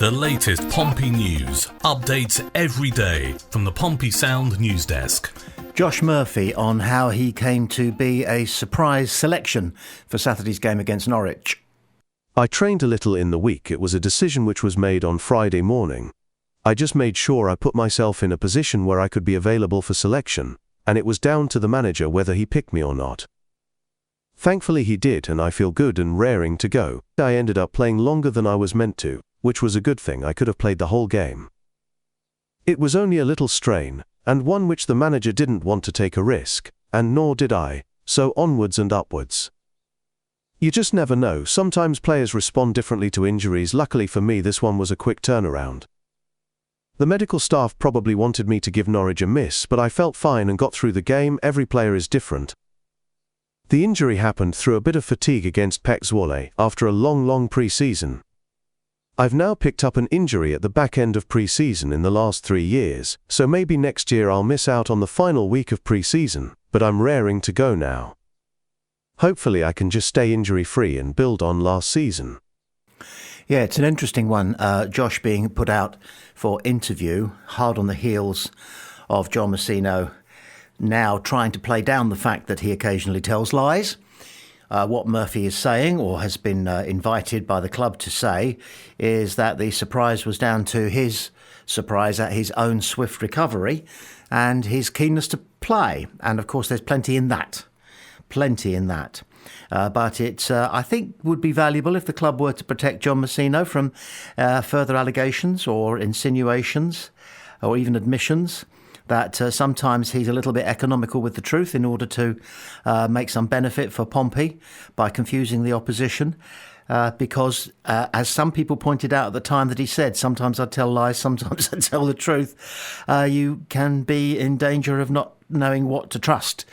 The latest Pompey news, updates every day from the Pompey Sound news desk. Josh Murphy on how he came to be a surprise selection for Saturday's game against Norwich. I trained a little in the week. It was a decision which was made on Friday morning. I just made sure I put myself in a position where I could be available for selection, and it was down to the manager whether he picked me or not. Thankfully he did, and I feel good and raring to go. I ended up playing longer than I was meant to, which was a good thing. I could have played the whole game. It was only a little strain, and one which the manager didn't want to take a risk, and nor did I, so onwards and upwards. You just never know. Sometimes players respond differently to injuries. Luckily for me, this one was a quick turnaround. The medical staff probably wanted me to give Norwich a miss, but I felt fine and got through the game. Every player is different. The injury happened through a bit of fatigue against Pek Zwolle after a long pre-season. I've now picked up an injury at the back end of pre-season in the last 3 years, so maybe next year I'll miss out on the final week of pre-season, but I'm raring to go now. Hopefully I can just stay injury-free and build on last season. Yeah, it's an interesting one. Josh being put out for interview, hard on the heels of John Messino now trying to play down the fact that he occasionally tells lies. What Murphy is saying, or has been invited by the club to say, is that the surprise was down to his surprise at his own swift recovery and his keenness to play. And of course, there's plenty in that. But it, I think, would be valuable if the club were to protect John Messino from further allegations or insinuations or even admissions that sometimes he's a little bit economical with the truth in order to make some benefit for Pompey by confusing the opposition. Because, as some people pointed out at the time that he said, sometimes I tell lies, sometimes I tell the truth, you can be in danger of not knowing what to trust.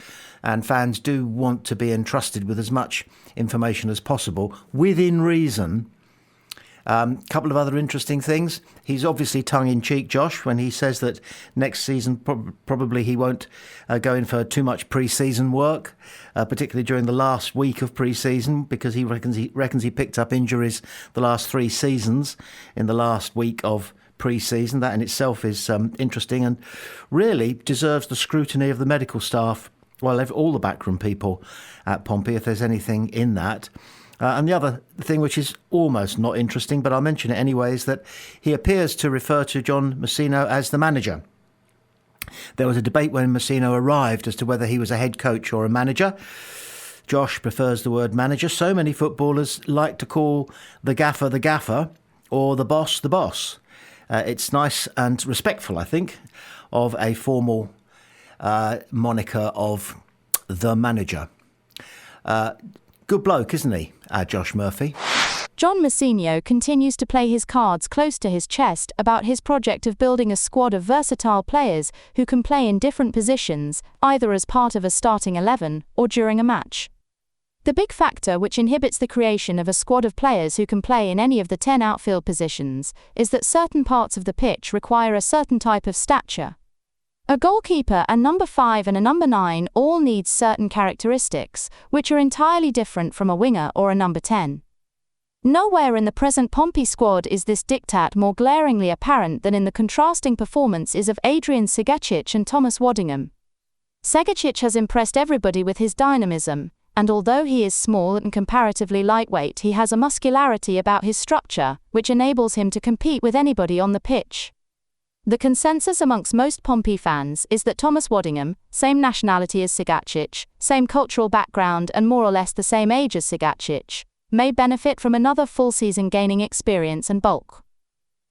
And fans do want to be entrusted with as much information as possible, within reason. Couple of other interesting things. He's obviously tongue-in-cheek, Josh, when he says that next season probably he won't go in for too much pre-season work, particularly during the last week of pre-season, because he reckons he picked up injuries the last 3 seasons in the last week of pre-season. That in itself is interesting and really deserves the scrutiny of the medical staff. Well, all the backroom people at Pompey, if there's anything in that. And the other thing, which is almost not interesting, but I'll mention it anyway, is that he appears to refer to John Messino as the manager. There was a debate when Messino arrived as to whether he was a head coach or a manager. Josh prefers the word manager. So many footballers like to call the gaffer, or the boss the boss. It's nice and respectful, I think, of a formal moniker of the manager. Good bloke, isn't he, Josh Murphy? John Messino continues to play his cards close to his chest about his project of building a squad of versatile players who can play in different positions, either as part of a starting 11 or during a match. The big factor which inhibits the creation of a squad of players who can play in any of the 10 outfield positions is that certain parts of the pitch require a certain type of stature. A goalkeeper, a number 5 and a number 9 all need certain characteristics, which are entirely different from a winger or a number 10. Nowhere in the present Pompey squad is this diktat more glaringly apparent than in the contrasting performances of Adrian Sigacic and Thomas Waddingham. Sigacic has impressed everybody with his dynamism, and although he is small and comparatively lightweight, he has a muscularity about his structure, which enables him to compete with anybody on the pitch. The consensus amongst most Pompey fans is that Thomas Waddingham, same nationality as Sigacic, same cultural background and more or less the same age as Sigacic, may benefit from another full season gaining experience and bulk.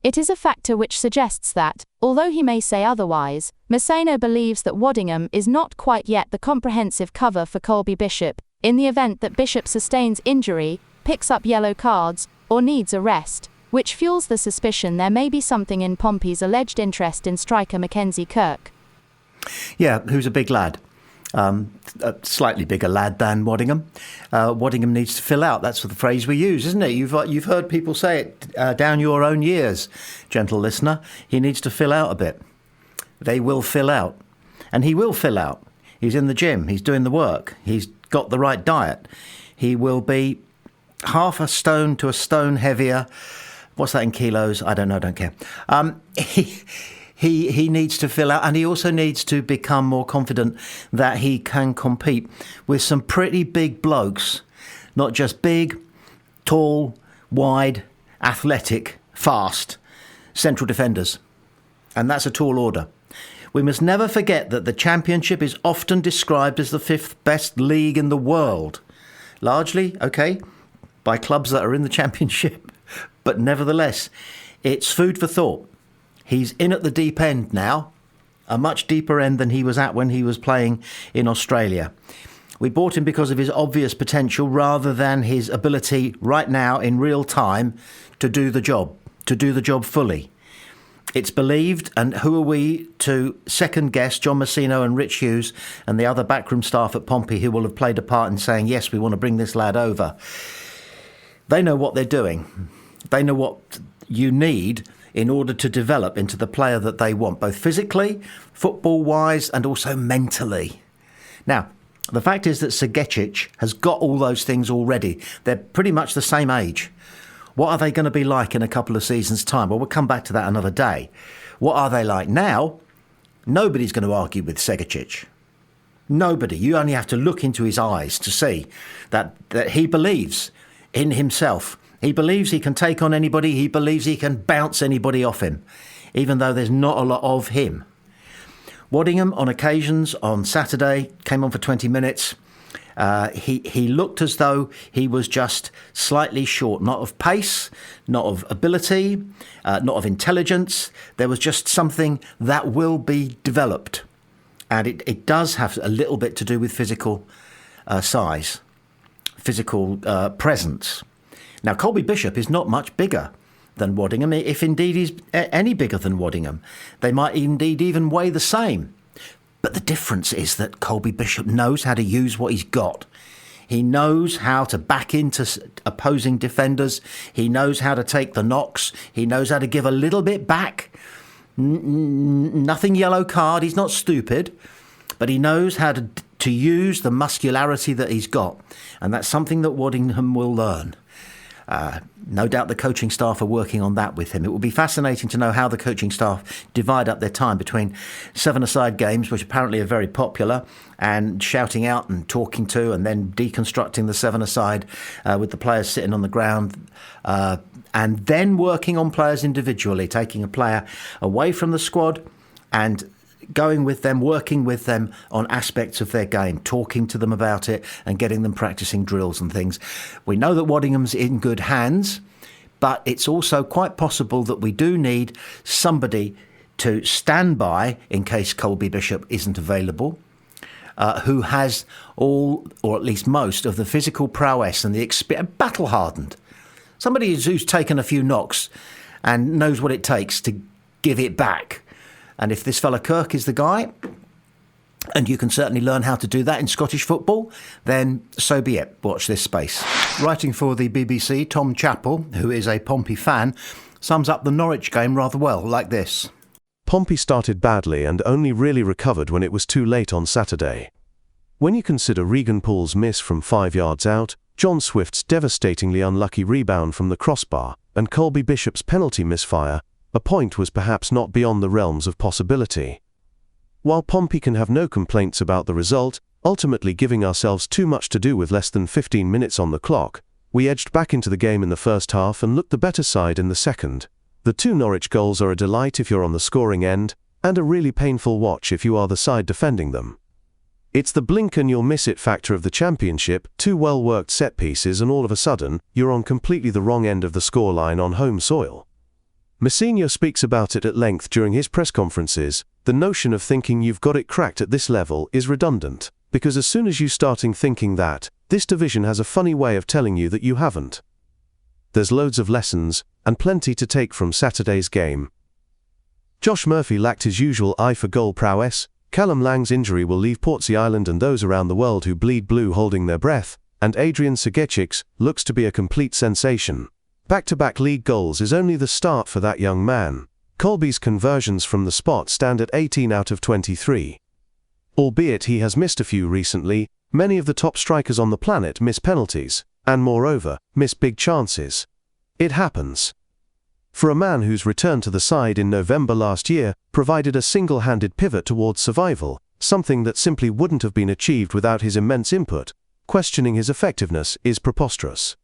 It is a factor which suggests that, although he may say otherwise, Messino believes that Waddingham is not quite yet the comprehensive cover for Colby Bishop, in the event that Bishop sustains injury, picks up yellow cards, or needs a rest, which fuels the suspicion there may be something in Pompey's alleged interest in striker Mackenzie Kirk. Yeah, who's a big lad. A slightly bigger lad than Waddingham. Waddingham needs to fill out. That's the phrase we use, isn't it? You've heard people say it down your own years, gentle listener. He needs to fill out a bit. They will fill out. And he will fill out. He's in the gym. He's doing the work. He's got the right diet. He will be half a stone to a stone heavier What's that in kilos? I don't know, don't care. He needs to fill out, and he also needs to become more confident that he can compete with some pretty big blokes, not just big, tall, wide, athletic, fast central defenders. And that's a tall order. We must never forget that the Championship is often described as the 5th best league in the world. Largely, okay, by clubs that are in the Championship. But nevertheless, it's food for thought. He's in at the deep end now, a much deeper end than he was at when he was playing in Australia. We bought him because of his obvious potential rather than his ability right now in real time to do the job fully. It's believed, and who are we to second guess John Messino and Rich Hughes and the other backroom staff at Pompey who will have played a part in saying, yes, we want to bring this lad over. They know what they're doing. They know what you need in order to develop into the player that they want, both physically, football-wise, and also mentally. Now, the fact is that Segecic has got all those things already. They're pretty much the same age. What are they going to be like in a couple of seasons' time? Well, we'll come back to that another day. What are they like now? Nobody's going to argue with Segecic. Nobody. You only have to look into his eyes to see that he believes in himself. He believes he can take on anybody. He believes he can bounce anybody off him, even though there's not a lot of him. Waddingham, on occasions, on Saturday, came on for 20 minutes. He looked as though he was just slightly short, not of pace, not of ability, not of intelligence. There was just something that will be developed. And it does have a little bit to do with physical size, physical presence. Now, Colby Bishop is not much bigger than Waddingham, if indeed he's any bigger than Waddingham. They might indeed even weigh the same. But the difference is that Colby Bishop knows how to use what he's got. He knows how to back into opposing defenders. He knows how to take the knocks. He knows how to give a little bit back. Nothing yellow card. He's not stupid. But he knows how to use the muscularity that he's got. And that's something that Waddingham will learn. No doubt the coaching staff are working on that with him. It will be fascinating to know how the coaching staff divide up their time between seven-a-side games, which apparently are very popular, and shouting out and talking to and then deconstructing the seven-a-side with the players sitting on the ground, and then working on players individually, taking a player away from the squad and going with them, working with them on aspects of their game, talking to them about it and getting them practicing drills and things. We know that Waddingham's in good hands, but it's also quite possible that we do need somebody to stand by in case Colby Bishop isn't available, who has all, or at least most, of the physical prowess and the experience, battle-hardened. Somebody who's taken a few knocks and knows what it takes to give it back. And if this fella Kirk is the guy, and you can certainly learn how to do that in Scottish football, then so be it. Watch this space. Writing for the BBC, Tom Chappell, who is a Pompey fan, sums up the Norwich game rather well, like this. Pompey started badly and only really recovered when it was too late on Saturday. When you consider Regan Poole's miss from 5 yards out, John Swift's devastatingly unlucky rebound from the crossbar, and Colby Bishop's penalty misfire, a point was perhaps not beyond the realms of possibility. While Pompey can have no complaints about the result, ultimately giving ourselves too much to do with less than 15 minutes on the clock, we edged back into the game in the first half and looked the better side in the second. The 2 Norwich goals are a delight if you're on the scoring end, and a really painful watch if you are the side defending them. It's the blink and you'll miss it factor of the Championship, 2 well-worked set pieces and all of a sudden, you're on completely the wrong end of the scoreline on home soil. Messino speaks about it at length during his press conferences. The notion of thinking you've got it cracked at this level is redundant, because as soon as you starting thinking that, this division has a funny way of telling you that you haven't. There's loads of lessons, and plenty to take from Saturday's game. Josh Murphy lacked his usual eye for goal prowess. Callum Lang's injury will leave Portsea Island and those around the world who bleed blue holding their breath, and Adrian Segecic looks to be a complete sensation. Back-to-back league goals is only the start for that young man. Colby's conversions from the spot stand at 18 out of 23. Albeit he has missed a few recently, many of the top strikers on the planet miss penalties, and moreover, miss big chances. It happens. For a man whose return to the side in November last year provided a single-handed pivot towards survival, something that simply wouldn't have been achieved without his immense input, questioning his effectiveness is preposterous.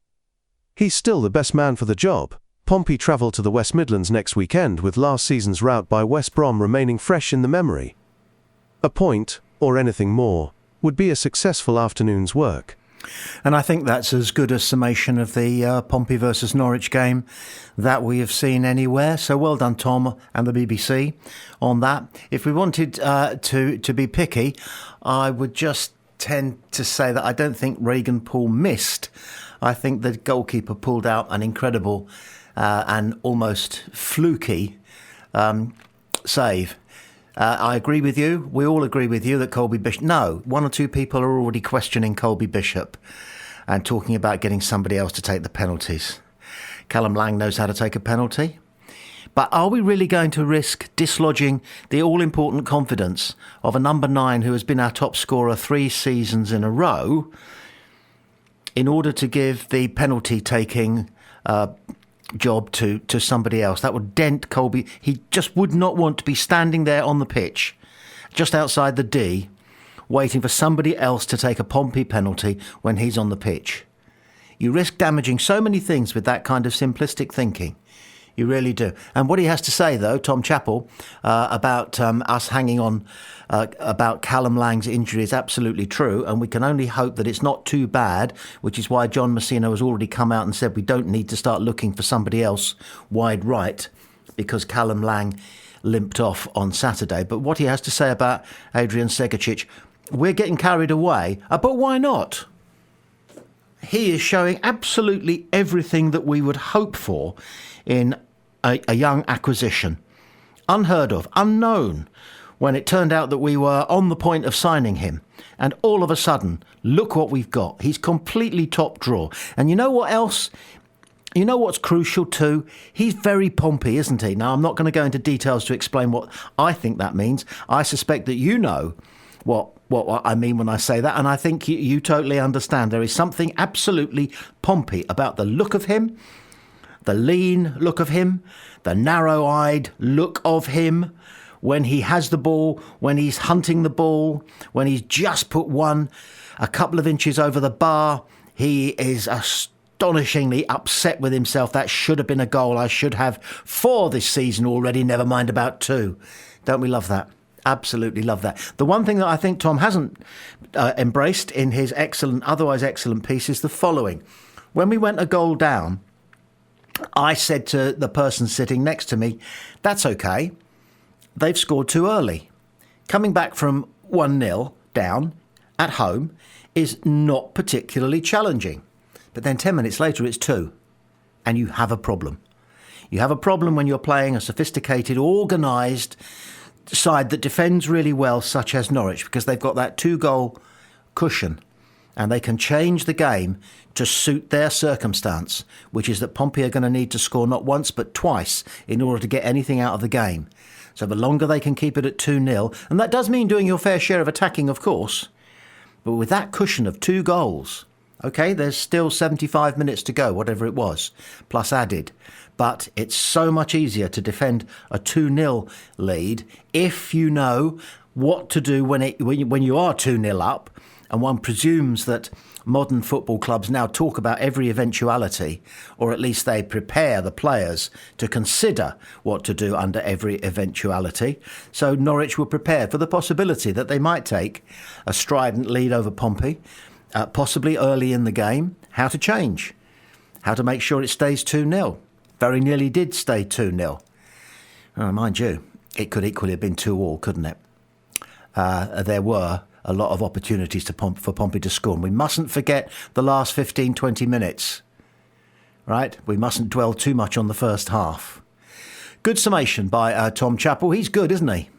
He's still the best man for the job. Pompey travel to the West Midlands next weekend with last season's rout by West Brom remaining fresh in the memory. A point, or anything more, would be a successful afternoon's work. And I think that's as good a summation of the Pompey versus Norwich game that we have seen anywhere. So well done, Tom and the BBC on that. If we wanted to be picky, I would just tend to say that I don't think Regan Poole missed. I think the goalkeeper pulled out an incredible and almost fluky save. I agree with you. We all agree with you that Colby Bishop... No, one or two people are already questioning Colby Bishop and talking about getting somebody else to take the penalties. Callum Lang knows how to take a penalty. But are we really going to risk dislodging the all-important confidence of a number 9 who has been our top scorer 3 seasons in a row in order to give the penalty-taking job to somebody else? That would dent Colby. He just would not want to be standing there on the pitch, just outside the D, waiting for somebody else to take a Pompey penalty when he's on the pitch. You risk damaging so many things with that kind of simplistic thinking. You really do. And what he has to say, though, Tom Chappell, about us hanging on about Callum Lang's injury is absolutely true, and we can only hope that it's not too bad, which is why John Messina has already come out and said we don't need to start looking for somebody else wide right, because Callum Lang limped off on Saturday. But what he has to say about Adrian Segicic, we're getting carried away, but why not? He is showing absolutely everything that we would hope for in a young acquisition. Unheard of, unknown, when it turned out that we were on the point of signing him. And all of a sudden, look what we've got. He's completely top draw. And you know what else? You know what's crucial too? He's very Pompey, isn't he? Now, I'm not going to go into details to explain what I think that means. I suspect that you know what I mean when I say that, and I think you totally understand. There is something absolutely Pompey about the look of him, the lean look of him, the narrow-eyed look of him, when he has the ball, when he's hunting the ball, when he's just put a couple of inches over the bar, he is astonishingly upset with himself. That should have been a goal. I should have 4 this season already, never mind about 2. Don't we love that? Absolutely love that. The one thing that I think Tom hasn't embraced in his otherwise excellent piece is the following. When we went a goal down, I said to the person sitting next to me, that's okay. They've scored too early. Coming back from 1-0 down at home is not particularly challenging. But then 10 minutes later, it's 2. And you have a problem. You have a problem when you're playing a sophisticated, organised side that defends really well, such as Norwich, because they've got that 2-goal cushion. And they can change the game to suit their circumstance, which is that Pompey are going to need to score not once but twice in order to get anything out of the game. So the longer they can keep it at 2-0, and that does mean doing your fair share of attacking, of course, but with that cushion of 2 goals, OK, there's still 75 minutes to go, whatever it was, plus added. But it's so much easier to defend a 2-0 lead if you know what to do when you are 2-0 up. And one presumes that modern football clubs now talk about every eventuality, or at least they prepare the players to consider what to do under every eventuality. So Norwich were prepared for the possibility that they might take a strident lead over Pompey, possibly early in the game. How to change, how to make sure it stays 2-0. Very nearly did stay 2-0. Mind you, it could equally have been 2-2, couldn't it? There were a lot of opportunities for Pompey to score. And we mustn't forget the last 15, 20 minutes, right? We mustn't dwell too much on the first half. Good summation by Tom Chappell. He's good, isn't he?